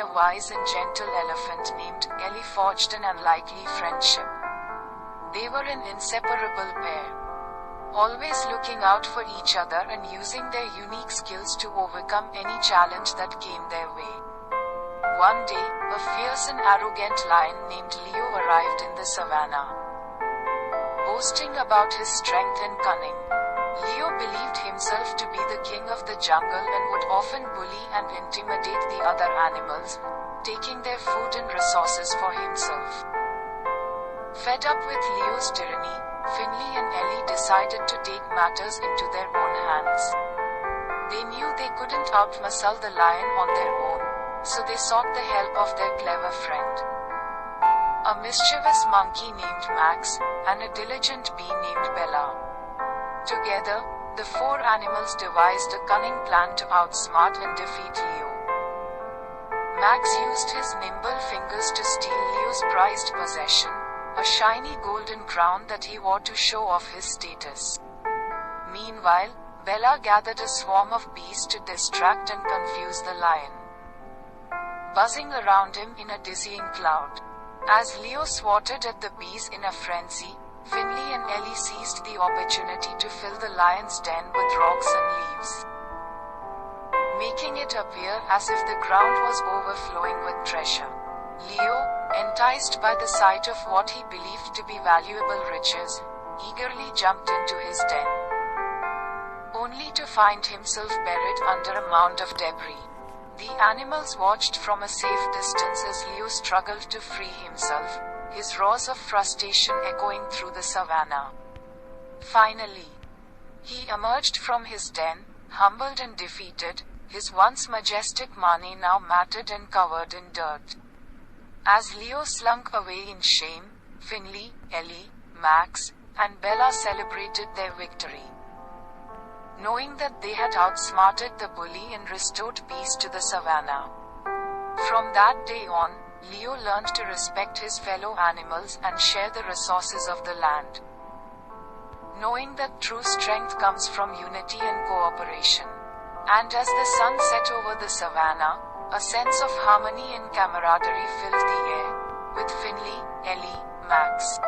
a wise and gentle elephant named Ellie forged an unlikely friendship. They were an inseparable pair, always looking out for each other and using their unique skills to overcome any challenge that came their way. One day, a fierce and arrogant lion named Leo arrived in the savannah, boasting about his strength and cunning. Leo believed himself to be the king of the jungle and would often bully and intimidate the other animals, taking their food and resources for himself. Fed up with Leo's tyranny, Finley and Ellie decided to take matters into their own hands. They knew they couldn't outmuscle the lion on their own, so they sought the help of their clever friend, a mischievous monkey named Max, and a diligent bee named Bella. Together, the four animals devised a cunning plan to outsmart and defeat Leo. Max used his nimble fingers to steal Leo's prized possession, a shiny golden crown that he wore to show off his status. Meanwhile, Bella gathered a swarm of bees to distract and confuse the lion, buzzing around him in a dizzying cloud. As Leo swatted at the bees in a frenzy, Finley and Ellie seized the opportunity to fill the lion's den with rocks and leaves, making it appear as if the ground was overflowing with treasure. Leo, enticed by the sight of what he believed to be valuable riches, eagerly jumped into his den, only to find himself buried under a mound of debris. The animals watched from a safe distance as Leo struggled to free himself, his roars of frustration echoing through the savannah. Finally, he emerged from his den, humbled and defeated, his once majestic mane now matted and covered in dirt. As Leo slunk away in shame, Finley, Ellie, Max, and Bella celebrated their victory, knowing that they had outsmarted the bully and restored peace to the savannah. From that day on, Leo learned to respect his fellow animals and share the resources of the land, knowing that true strength comes from unity and cooperation. And as the sun set over the savannah, a sense of harmony and camaraderie filled the air, with Finley, Ellie, Max,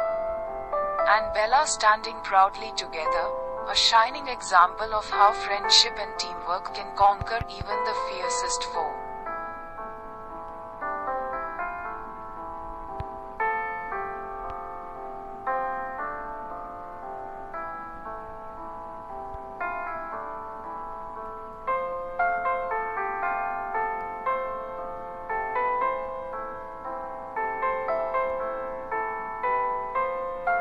and Bella standing proudly together, a shining example of how friendship and teamwork can conquer even the fiercest foe.